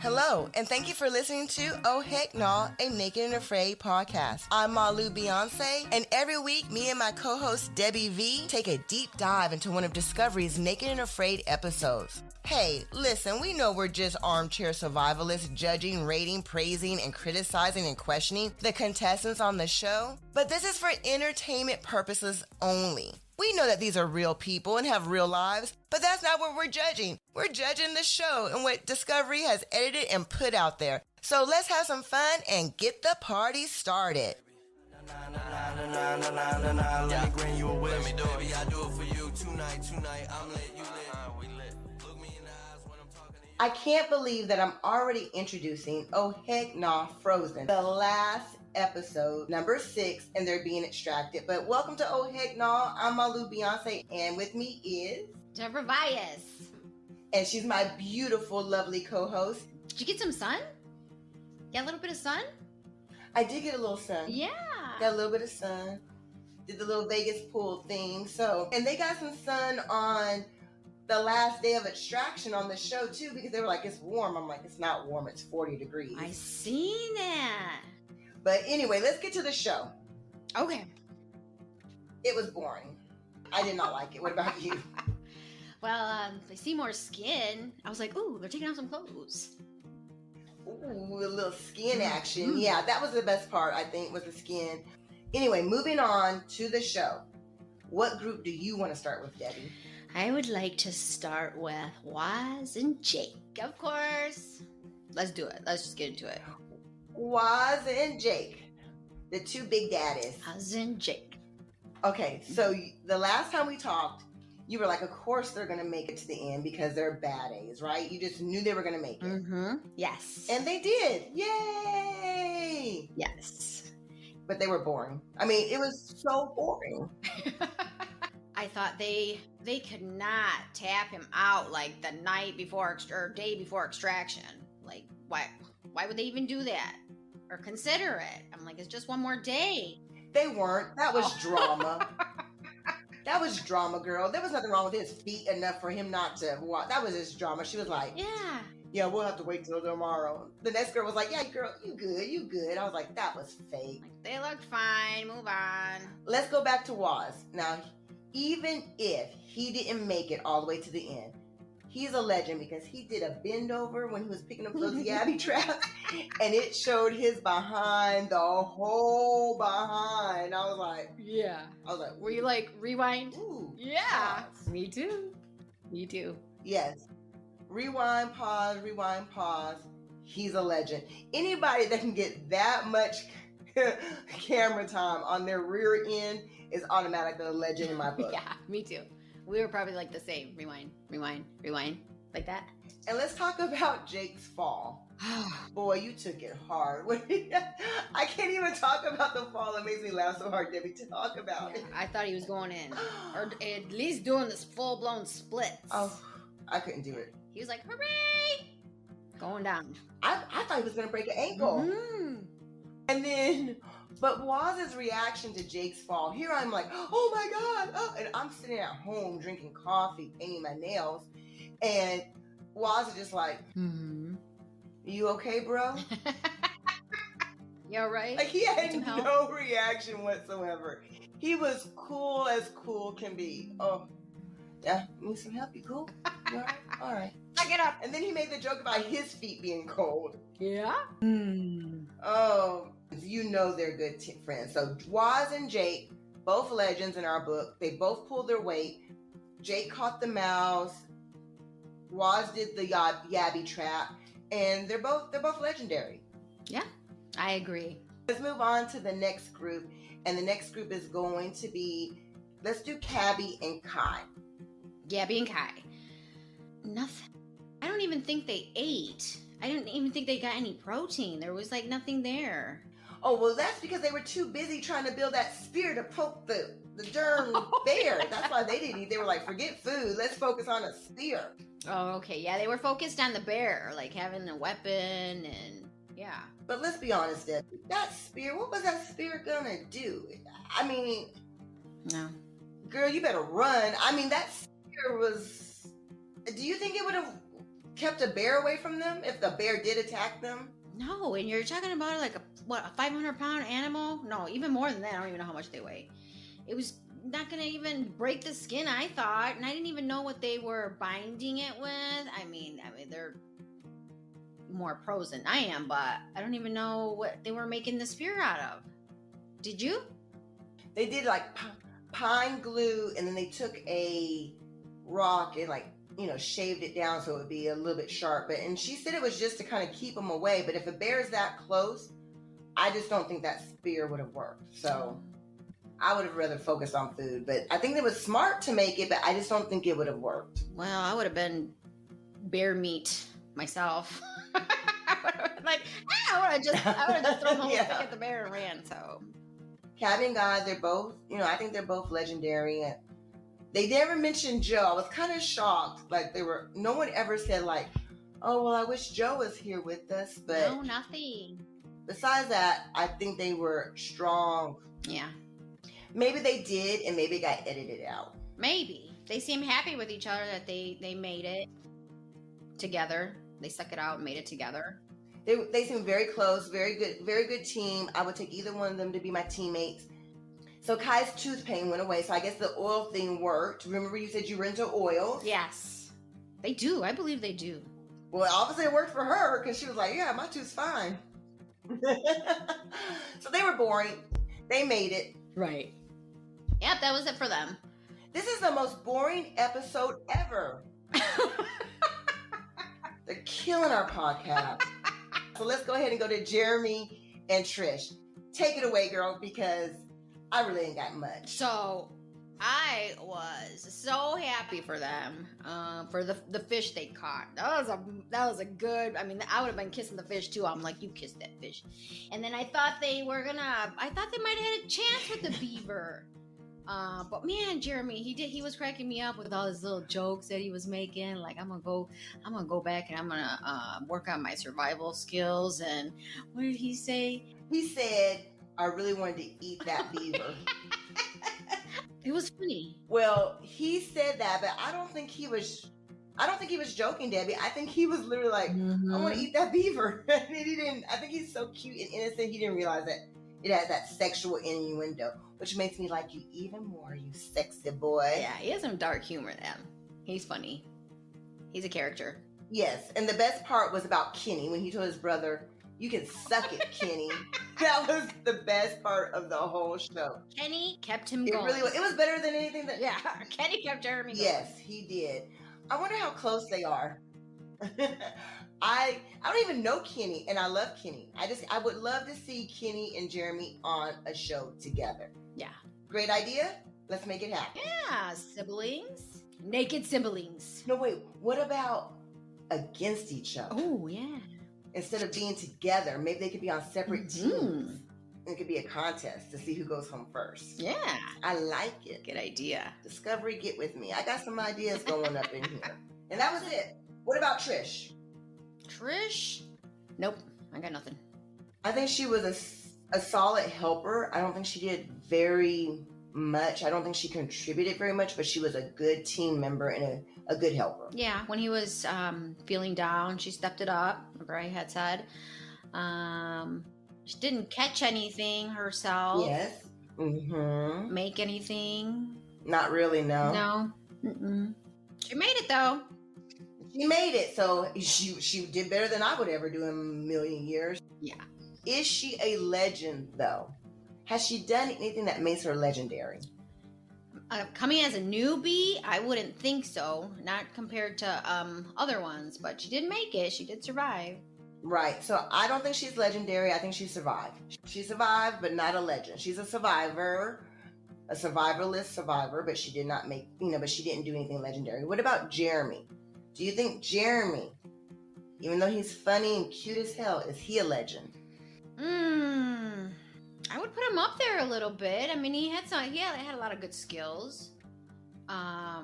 Hello, and thank you for listening to Oh Heck Nah, a Naked and Afraid podcast. I'm Malu Beyonce, and every week, me and my co-host Debbie V take a deep dive into one of Discovery's Naked and Afraid episodes. Hey, listen, we know we're just armchair survivalists judging, rating, praising, and criticizing and questioning the contestants on the show, but this is for entertainment purposes only. We know that these are real people and have real lives, but that's not what we're judging. We're judging the show and what Discovery has edited and put out there. So let's have some fun and get the party started. Let me bring you a whip. Let me do it. Baby, I do it for you tonight. I'm lit, you lit. We lit. Look me in the eyes when I'm talking to you. I can't believe that I'm already introducing Oh Heck Nah Frozen, the last episode, number 6, and they're being extracted. But welcome to Oh Heck Nah. I'm Malu Beyonce, and with me is Deborah Vias. And she's my beautiful, lovely co-host. Did you get some sun? Get a little bit of sun? I did get a little sun. Yeah. Got a little bit of sun. Did the little Vegas pool thing. And they got some sun on the last day of extraction on the show too, because they were like, it's warm. I'm like, it's not warm. It's 40 degrees. I seen that. But anyway, let's get to the show. Okay. It was boring. I did not like it. What about you? Well, they see more skin. I was like, ooh, they're taking off some clothes. Ooh, a little skin action. Mm-hmm. Yeah, that was the best part, I think, was the skin. Anyway, moving on to the show. What group do you want to start with, Debbie? I would like to start with Waz and Jake, of course. Let's do it. Let's just get into it. Waz and Jake, the two big daddies. Waz and Jake. Okay, so the last time we talked, you were like, of course they're going to make it to the end because they're baddies, right? You just knew they were going to make it. Mm-hmm. Yes. And they did. Yay! Yes. But they were boring. I mean, it was so boring. I thought they could not tap him out like the night before or day before extraction. Like, why would they even do that or consider it? I'm like, it's just one more day. They weren't. That was drama. That was drama, girl. There was nothing wrong with his feet enough for him not to walk. That was his drama. She was like, yeah, we'll have to wait till tomorrow. The next girl was like, yeah, girl, you good. I was like, that was fake. Like, they looked fine. Move on. Let's go back to Waz. Now, even if he didn't make it all the way to the end, he's a legend because he did a bend over when he was picking up those yabby traps, and it showed his behind, the whole behind. I was like, yeah. Were you like, rewind? Ooh, yeah. pause. Me too. Yes. Rewind, pause. He's a legend. Anybody that can get that much camera time on their rear end is automatically a legend in my book. Yeah, me too. We were probably like the same. Rewind. Like that. And let's talk about Jake's fall. Boy, you took it hard. I can't even talk about the fall. It makes me laugh so hard, Debbie, to talk about it. I thought he was going in. Or at least doing this full-blown splits. Oh, I couldn't do it. He was like, hooray! Going down. I thought he was going to break an ankle. Mm-hmm. And then, but Waz's reaction to Jake's fall, here I'm like, oh my God. Oh, and I'm sitting at home drinking coffee, painting my nails. And Waz is just like, you okay, bro? Yeah, right? Like he had no reaction whatsoever. He was cool as cool can be. Oh, yeah, need some help? You cool? You all right? All right. Suck it up. And then he made the joke about his feet being cold. Yeah? Oh, you know they're good friends. So Waz and Jake, both legends in our book. They both pulled their weight. Jake caught the mouse. Waz did the yabby trap. And they're both legendary. Yeah, I agree. Let's move on to the next group. And the next group is going to be, let's do Cabby and Kai. Gabby and Kai. Nothing. I don't even think they ate. I didn't even think they got any protein. There was like nothing there. Oh, well, that's because they were too busy trying to build that spear to poke the darn bear. That's why they didn't eat. They were like, forget food. Let's focus on a spear. Oh, okay. Yeah, they were focused on the bear, like having a weapon and yeah. But let's be honest, Debbie. That spear, what was that spear gonna do? I mean, no. Girl, you better run. I mean, that spear was... Do you think it would have kept a bear away from them if the bear did attack them? No, and you're talking about like a 500-pound animal? No, even more than that. I don't even know how much they weigh. It was not gonna even break the skin, I thought, and I didn't even know what they were binding it with. I mean, they're more pros than I am, but I don't even know what they were making the spear out of. Did you? They did like pine glue, and then they took a rock and like, shaved it down so it would be a little bit sharp. And she said it was just to kind of keep them away. But if a bear is that close, I just don't think that spear would have worked. So I would have rather focused on food. But I think it was smart to make it, but I just don't think it would have worked. Well, I would have been bear meat myself. I would have just thrown the whole stick at the bear and ran. So Cabby and Guy, they're both, I think they're both legendary. And they never mentioned Joe. I was kind of shocked. Like no one ever said like, oh, well, I wish Joe was here with us. But no, nothing. Besides that, I think they were strong. Yeah. Maybe they did, and maybe it got edited out. Maybe. They seem happy with each other that they made it together. They stuck it out and made it together. They seem very close, very good team. I would take either one of them to be my teammates. So Kai's tooth pain went away, so I guess the oil thing worked. Remember you said you were into oil? Yes. They do. I believe they do. Well, obviously it worked for her, because she was like, yeah, my tooth's fine. So they were boring. They made it. Right. Yep, that was it for them. This is the most boring episode ever. They're killing our podcast. So let's go ahead and go to Jeremy and Trish. Take it away, girl, because I really ain't got much. So I was so happy for them, for the fish they caught. That was a good. I mean, I would have been kissing the fish too. I'm like, you kissed that fish. And then I thought they might have had a chance with the beaver. But man, Jeremy, he was cracking me up with all his little jokes that he was making. Like, I'm gonna go back and I'm gonna work on my survival skills. And what did he say? He said, I really wanted to eat that beaver. It was funny. Well, he said that, but I don't think he was joking, Debbie. I think he was literally like, I want to eat that beaver. And he didn't. I think he's so cute and innocent. He didn't realize that it has that sexual innuendo, which makes me like you even more, you sexy boy. Yeah, he has some dark humor then. He's funny. He's a character. Yes, and the best part was about Kenny when he told his brother, you can suck it, Kenny. That was the best part of the whole show. Kenny kept him going. It was better than anything that... Yeah, Kenny kept Jeremy going. Yes, he did. I wonder how close they are. I don't even know Kenny, and I love Kenny. I would love to see Kenny and Jeremy on a show together. Yeah. Great idea. Let's make it happen. Yeah, siblings. Naked siblings. No, wait. What about against each other? Oh, yeah. Instead of being together, maybe they could be on separate teams. And it could be a contest to see who goes home first. Yeah. I like it. Good idea. Discovery, get with me. I got some ideas going up in here. And that was it. What about Trish? Trish? Nope. I got nothing. I think she was a solid helper. I don't think she did very much. I don't think she contributed very much, but she was a good team member and a good helper. Yeah, when he was feeling down, she stepped it up, like I had said. She didn't catch anything herself. Yes. Mm-hmm. Make anything. Not really, no. No. Mm-mm. She made it, though. She made it, so she did better than I would ever do in a million years. Yeah. Is she a legend, though? Has she done anything that makes her legendary? Coming as a newbie, I wouldn't think so. Not compared to other ones, but she did make it. She did survive. Right. So I don't think she's legendary. I think she survived. She survived, but not a legend. She's a survivor, a survivalist survivor, but she did not make, but she didn't do anything legendary. What about Jeremy? Do you think Jeremy, even though he's funny and cute as hell, is he a legend? I would put him up there a little bit. I mean, he had a lot of good skills. Are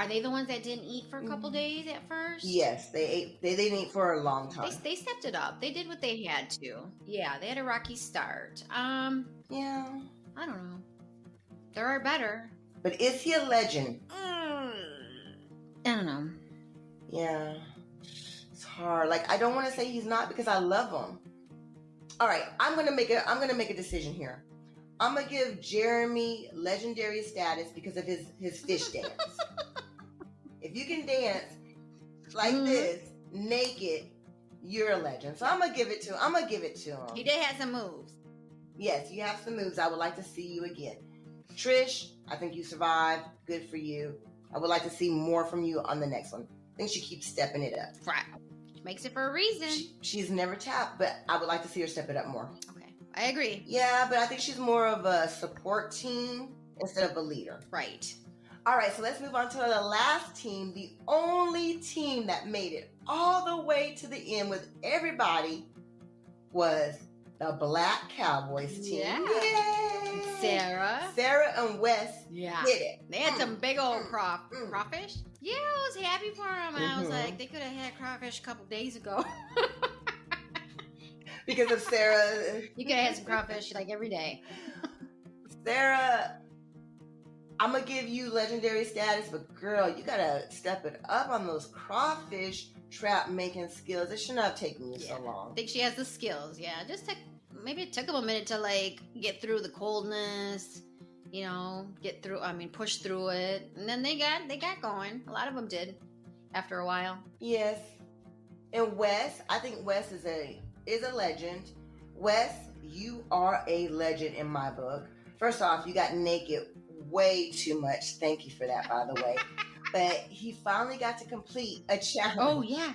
they the ones that didn't eat for a couple days at first? Yes, they ate. They didn't eat for a long time. They stepped it up. They did what they had to. Yeah, they had a rocky start. Yeah. I don't know. There are better. But is he a legend? I don't know. Yeah. It's hard. Like, I don't want to say he's not because I love him. All right, I'm gonna make a decision here. I'm gonna give Jeremy legendary status because of his fish dance. If you can dance like this naked, you're a legend. So I'm gonna give it to him. He did have some moves. Yes, you have some moves. I would like to see you again. Trish, I think you survived. Good for you. I would like to see more from you on the next one. I think she keeps stepping it up. Right. She makes it for a reason. She's never tapped, but I would like to see her step it up more. Okay, I agree. Yeah, but I think she's more of a support team instead of a leader. Right. All right, so let's move on to the last team, the only team that made it all the way to the end with everybody was the Black Cowboys team. Yeah. Yay! Sarah and Wes did it. They had some big old crawfish. Yeah, I was happy for them. And I was like, they could have had crawfish a couple days ago. Because of Sarah. You could have had some crawfish like every day. Sarah, I'm going to give you legendary status, but girl, you got to step it up on those crawfish trap making skills. It should not have taken you so long. I think she has the skills. Yeah, maybe it took them a minute to like get through the coldness, you know, push through it. And then they got going. A lot of them did after a while. Yes. And Wes, I think Wes is a legend. Wes, you are a legend in my book. First off, you got naked way too much. Thank you for that, by the way. But he finally got to complete a challenge. Oh, yeah.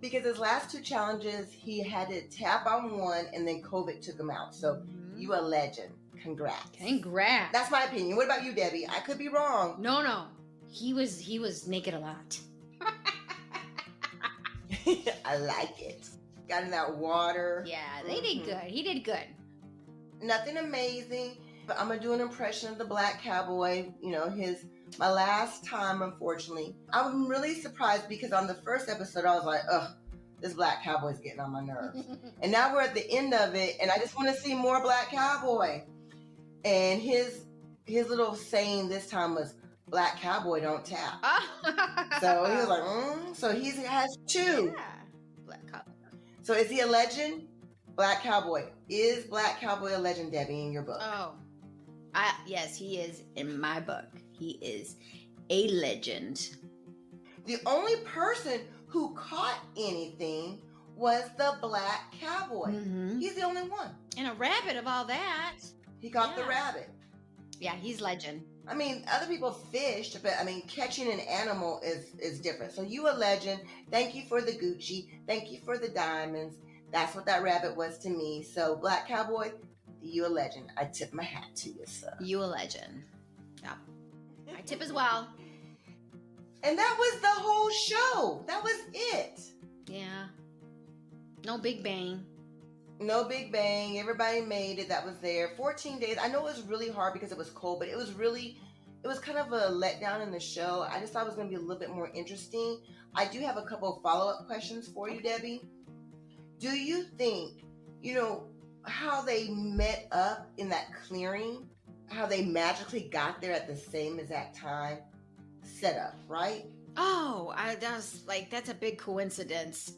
Because his last two challenges, he had to tap on one and then COVID took him out. So you a legend. Congrats. That's my opinion. What about you, Debbie? I could be wrong. No. He was naked a lot. I like it. Got in that water. Yeah, they did good. He did good. Nothing amazing, but I'm going to do an impression of the Black Cowboy. You know, my last time, unfortunately. I'm really surprised because on the first episode, I was like, ugh, this Black Cowboy's getting on my nerves. And now we're at the end of it, and I just want to see more Black Cowboy. And his little saying this time was, Black Cowboy don't tap. So he was like, So he has two. Yeah. Black Cowboy. So is he a legend? Black Cowboy. Is Black Cowboy a legend, Debbie, in your book? Oh. Yes, he is in my book. He is a legend. The only person who caught anything was the Black Cowboy. He's the only one. And a rabbit of all that. He caught the rabbit. Yeah, he's legend. I mean, other people fished, but I mean, catching an animal is different. So you a legend. Thank you for the Gucci. Thank you for the diamonds. That's what that rabbit was to me. So Black Cowboy, you a legend. I tip my hat to you, sir. You a legend. Yeah. I tip as well. And that was the whole show. That was it. Yeah. No big bang. No big bang. Everybody made it. That was there. 14 days. I know it was really hard because it was cold, but it was kind of a letdown in the show. I just thought it was going to be a little bit more interesting. I do have a couple of follow-up questions for you, Debbie. Do you think, how they met up in that clearing, how they magically got there at the same exact time? Set up, right? Oh, that's a big coincidence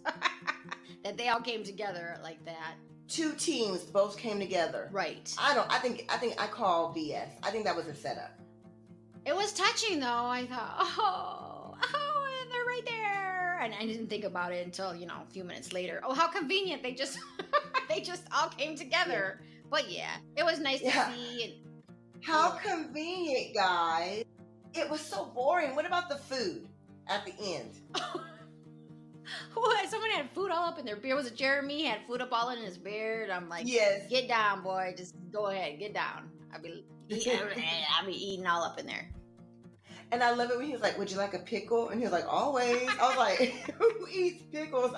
that they all came together like that. Two teams both came together. Right. I think I call BS. I think that was a setup. It was touching though. I thought, and they're right there. And I didn't think about it until, a few minutes later. Oh, how convenient. They just all came together. Yeah. But yeah, it was nice to see. How convenient, guys. It was so boring. What about the food at the end? What? Someone had food all up in their beard. Was it Jeremy? He had food up all in his beard. I'm like, yes. Get down, boy. Just go ahead. Get down. I'll be eating all up in there. And I love it when he was like, would you like a pickle? And he was like, always. I was like, who eats pickles?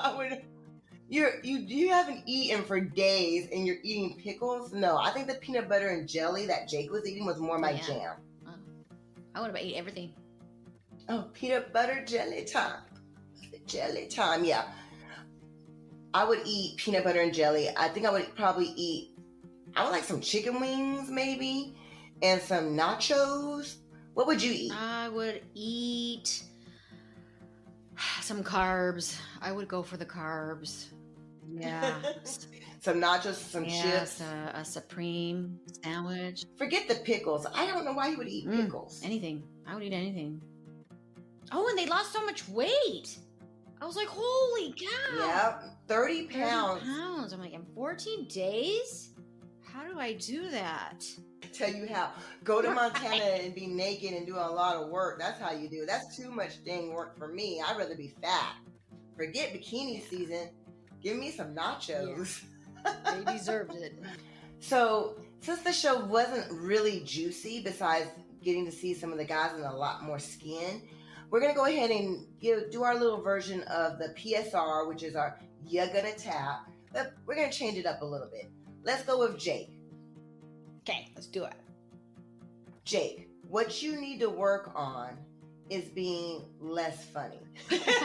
You haven't eaten for days and you're eating pickles? No, I think the peanut butter and jelly that Jake was eating was more my jam. I would have ate everything. Oh, peanut butter jelly time. Jelly time, yeah. I would eat peanut butter and jelly. I think I would like some chicken wings maybe and some nachos. What would you eat? I would eat Some carbs. I would go for the carbs. Yeah. Some nachos, some chips. A Supreme sandwich. Forget the pickles. I don't know why you would eat pickles. Anything. I would eat anything. Oh, and they lost so much weight. I was like, holy cow. Yep, 30 pounds. 30 pounds. I'm like, in 14 days? How do I do that? Tell you how. Go to Montana and be naked and do a lot of work. That's how you do it. That's too much dang work for me. I'd rather be fat. Forget bikini season. Give me some nachos. Yeah. They deserved it. So, since the show wasn't really juicy, besides getting to see some of the guys in a lot more skin, we're going to go ahead and do our little version of the PSR, which is our "You're Gonna Tap." But we're going to change it up a little bit. Let's go with Jake. Okay, let's do it. Jake, what you need to work on is being less funny.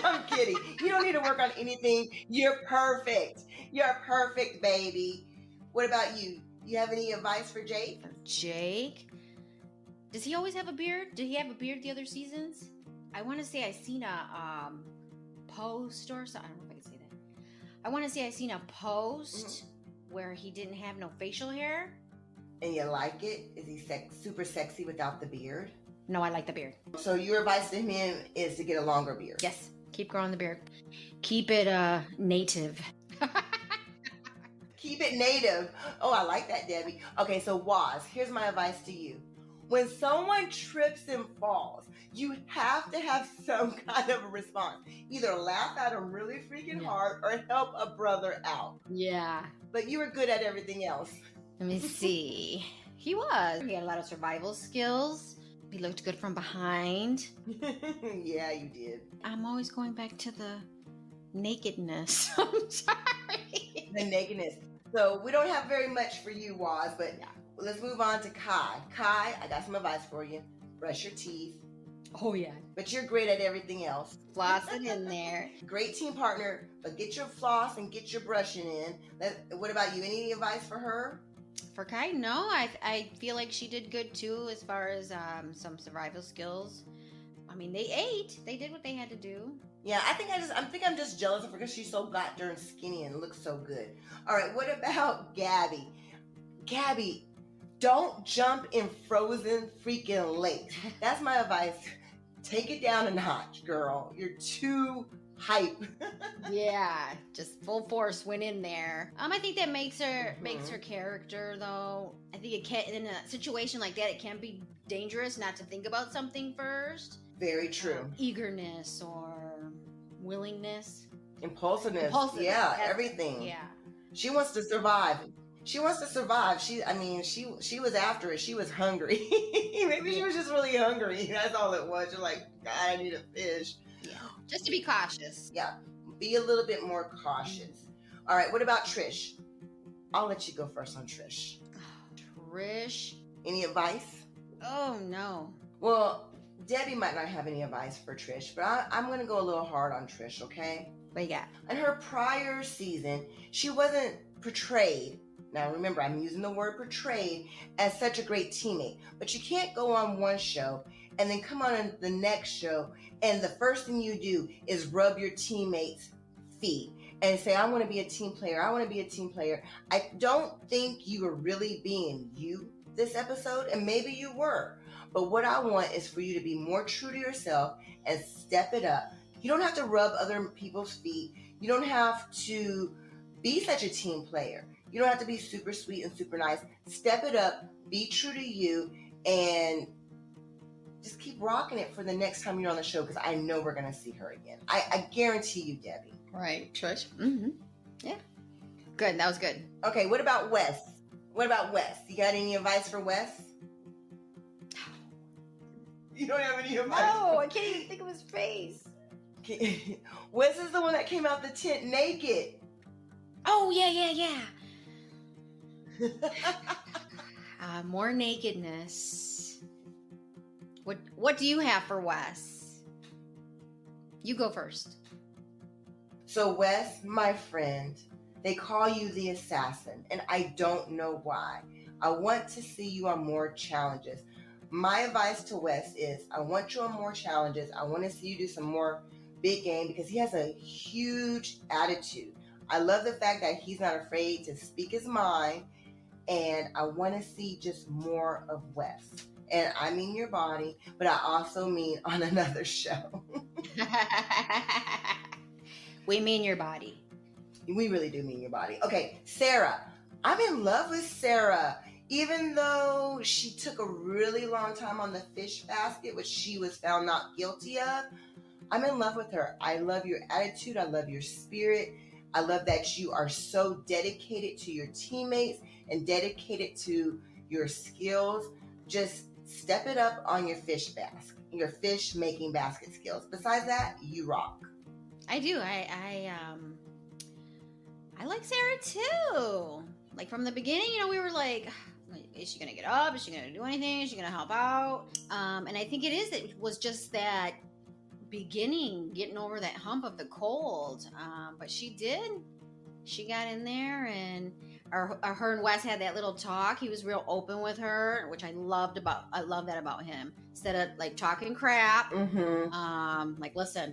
I'm kidding. You don't need to work on anything. You're perfect. You're perfect, baby. What about you? You have any advice for Jake? Jake? Does he always have a beard? Did he have a beard the other seasons? I want to say I seen a post or something. I don't know if I can say that. I want to say I seen a post where he didn't have no facial hair. And you like it? Is he super sexy without the beard? No, I like the beard. So your advice to him is to get a longer beard? Yes, keep growing the beard. Keep it native. Keep it native. Oh, I like that, Debbie. Okay, so Waz, here's my advice to you. When someone trips and falls, you have to have some kind of a response. Either laugh at them really freaking hard or help a brother out. Yeah. But you were good at everything else. Let me see. He was. He had a lot of survival skills. He looked good from behind. Yeah, you did. I'm always going back to the nakedness. I'm sorry. The nakedness. So we don't have very much for you, Waz, but let's move on to Kai. Kai, I got some advice for you. Brush your teeth. Oh, yeah. But you're great at everything else. Flossing in there. Great team partner, but get your floss and get your brushing in. What about you? Any advice for her? For Kai, no. I feel like she did good too as far as some survival skills. I mean, they ate. They did what they had to do. Yeah, I think I'm just jealous of her because she's so goddamn skinny and looks so good. All right, what about Gabby? Gabby, don't jump in frozen freaking lakes. That's my advice. Take it down a notch, girl. You're too hype. Yeah, just full force went in there. I think that makes her character though. I think it can, in a situation like that, it can be dangerous not to think about something first. Very true. Eagerness or willingness. Impulsiveness. Yeah, everything. Yeah. She wants to survive. She wants to survive. She was after it. She was hungry. Maybe she was just really hungry. That's all it was. You're like, God, I need a fish. Yeah. Just to be cautious. Yeah. Be a little bit more cautious. All right. What about Trish? I'll let you go first on Trish. Trish. Any advice? Oh, no. Well, Debbie might not have any advice for Trish, but I'm going to go a little hard on Trish, okay? What you got? In her prior season, she wasn't portrayed. Now, remember, I'm using the word portrayed as such a great teammate. But you can't go on one show and then come on the next show and the first thing you do is rub your teammates' feet and say, I want to be a team player. I want to be a team player. I don't think you were really being you this episode, and maybe you were. But what I want is for you to be more true to yourself and step it up. You don't have to rub other people's feet. You don't have to be such a team player. You don't have to be super sweet and super nice. Step it up, be true to you, and just keep rocking it for the next time you're on the show, because I know we're going to see her again. I guarantee you, Debbie. Right, Trish. Mm-hmm. Yeah. Good, that was good. Okay, what about Wes? What about Wes? You got any advice for Wes? You don't have any advice? No, I can't even think of his face. Wes is the one that came out the tent naked. Oh, yeah. More nakedness. What do you have for Wes? You go first. So Wes, my friend, they call you the assassin, and I don't know why. I want to see you on more challenges. My advice to Wes is I want you on more challenges. I want to see you do some more big game because he has a huge attitude. I love the fact that he's not afraid to speak his mind, and I want to see just more of Wes. And I mean your body, but I also mean on another show. We mean your body. We really do mean your body. Okay, Sarah. I'm in love with Sarah. Even though she took a really long time on the fish basket, which she was found not guilty of, I'm in love with her. I love your attitude. I love your spirit. I love that you are so dedicated to your teammates and dedicated to your skills. Just step it up on your fish making basket skills. Besides that, you rock. I do. I like Sarah too. Like from the beginning, we were like, is she gonna get up? Is she gonna do anything? Is she gonna help out? And I think it was just that beginning, getting over that hump of the cold. But she did. She got in there, and her and Wes had that little talk. He was real open with her, which I love that about him. Instead of like talking crap, like listen,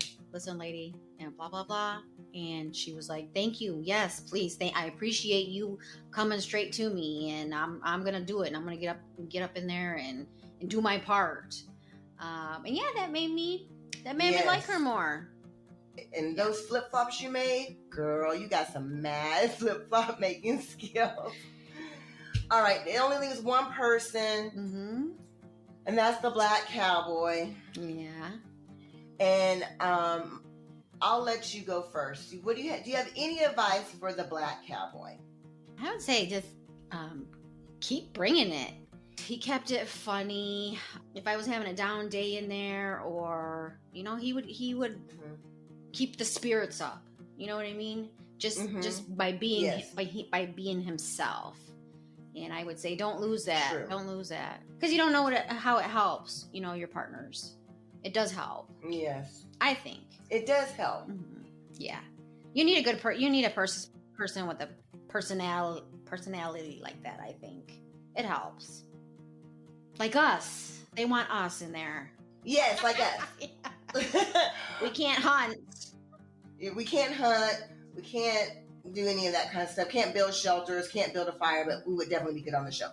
lady, and blah blah blah. And she was like, "Thank you, yes, please. I appreciate you coming straight to me, and I'm gonna do it. And I'm gonna get up in there and do my part." And yeah, that made me like her more. And those flip-flops you made, girl, you got some mad flip-flop making skills. All right, it only leaves one person, and that's the black cowboy. Yeah. And I'll let you go first. What do you have? Do you have any advice for the black cowboy? I would say just keep bringing it. He kept it funny. If I was having a down day in there, or he would keep the spirits up. You know what I mean? Just by being by being himself. And I would say don't lose that. True. Don't lose that, because you don't know how it helps. Your partners. It does help. Yes, I think it does help. Yeah, you need a person with a personality like that. I think it helps. Like us, they want us in there. Yes, like us. We can't hunt. We can't hunt. We can't do any of that kind of stuff. Can't build shelters. Can't build a fire. But we would definitely be good on the show.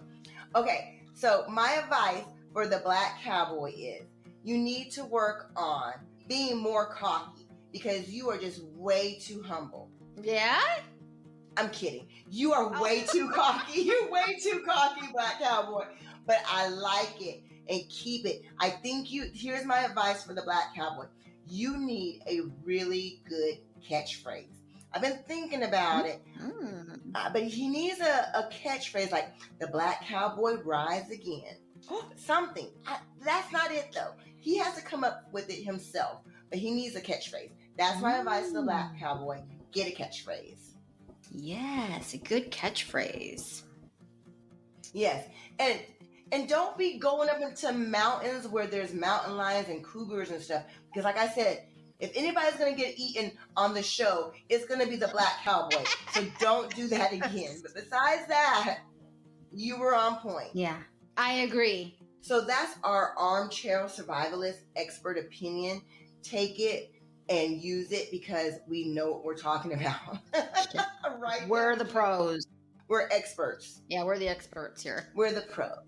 Okay, so my advice for the black cowboy is you need to work on being more cocky, because you are just way too humble. Yeah? I'm kidding. You are way too cocky. You're way too cocky, black cowboy. But I like it, and keep it. I think here's my advice for the black cowboy. You need a really good catchphrase. I've been thinking about it, but he needs a catchphrase like the black cowboy rise again. Something. That's not it though. He has to come up with it himself, but he needs a catchphrase. That's my advice to the black cowboy. Get a catchphrase. Yes, a good catchphrase. Yes, and don't be going up into mountains where there's mountain lions and cougars and stuff, because like I said, if anybody's going to get eaten on the show, it's going to be the black cowboy. So don't do that again. But besides that, you were on point. Yeah, I agree. So that's our armchair survivalist expert opinion. Take it and use it, because we know what we're talking about. Right? We're the pros. We're experts. Yeah, we're the experts here. We're the pros.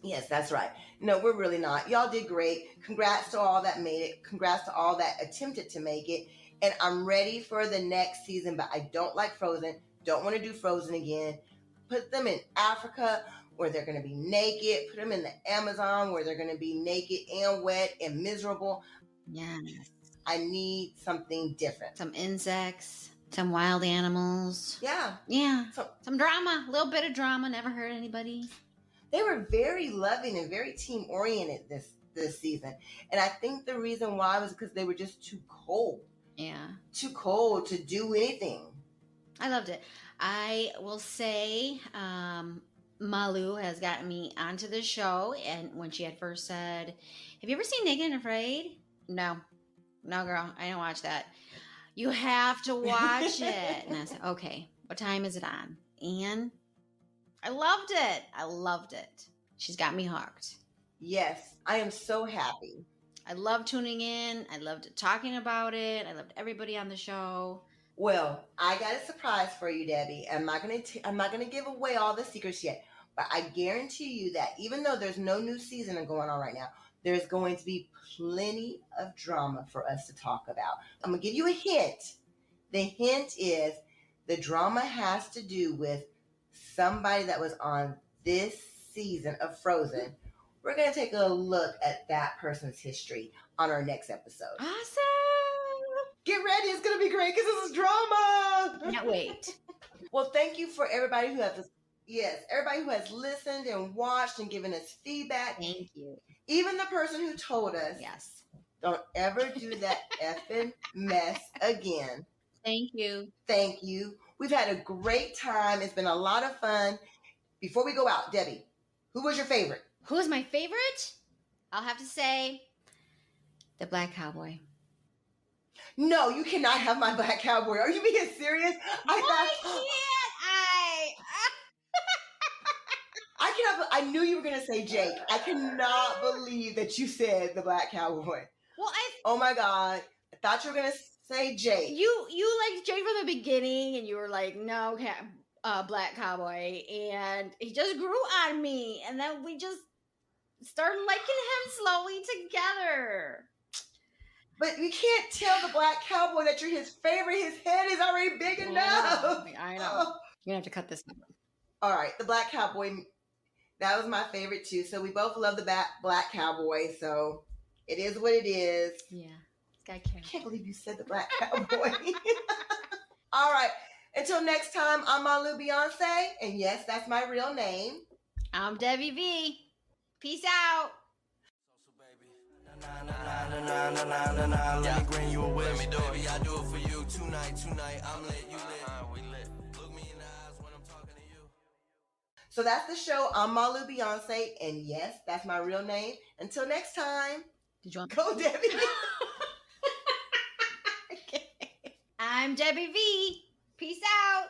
Yes, that's right. No, we're really not. Y'all did great. Congrats to all that made it. Congrats to all that attempted to make it. And I'm ready for the next season, but I don't like Frozen. Don't want to do Frozen again. Put them in Africa where they're going to be naked. Put them in the Amazon where they're going to be naked and wet and miserable. Yes. I need something different. Some insects, some wild animals. Yeah. Yeah. Some drama. A little bit of drama. Never hurt anybody. They were very loving and very team-oriented this season. And I think the reason why was because they were just too cold. Yeah. Too cold to do anything. I loved it. I will say Malu has gotten me onto the show. And when she had first said, have you ever seen Naked and Afraid? No. No, girl. I didn't watch that. You have to watch it. And I said, okay. What time is it on? And I loved it. I loved it. She's got me hooked. Yes, I am so happy. I love tuning in. I loved talking about it. I loved everybody on the show. Well, I got a surprise for you, Debbie. I'm not gonna give away all the secrets yet, but I guarantee you that even though there's no new season going on right now, there's going to be plenty of drama for us to talk about. I'm gonna give you a hint. The hint is the drama has to do with somebody that was on this season of Frozen. We're gonna take a look at that person's history on our next episode. Awesome! Get ready, it's gonna be great because this is drama. Can't wait. Well, thank you for everybody who has listened and watched and given us feedback. Thank you. Even the person who told us, Yes. don't ever do that effing mess again. Thank you. Thank you. We've had a great time. It's been a lot of fun. Before we go out, Debbie, who was your favorite? Who is my favorite? I'll have to say the Black Cowboy. No, you cannot have my Black Cowboy. Are you being serious? Why can't I cannot. I knew you were going to say Jake. I cannot believe that you said the Black Cowboy. Well, oh my God. I thought you were going to say Jake. You liked Jake from the beginning, and you were like, no, Black Cowboy, and he just grew on me, and then we just started liking him slowly together. But you can't tell the Black Cowboy that you're his favorite. His head is already big enough. I know. You're going to have to cut this out. All right. The Black Cowboy, that was my favorite too. So we both love the Black Cowboy. So it is what it is. Yeah. This guy cares. I can't believe you said the Black Cowboy. All right. Until next time, I'm Malu Beyonce. And yes, that's my real name. I'm Debbie V. Peace out. Let me bring you a wish. Let me do it. Baby, I do it for you. Tonight, I'm lit, you lit. We lit. Look me in the eyes when I'm talking to you. So that's the show. I'm Malu Beyonce. And yes, that's my real name. Until next time. Did you want Go, Debbie. Okay. I'm Debbie V. Peace out.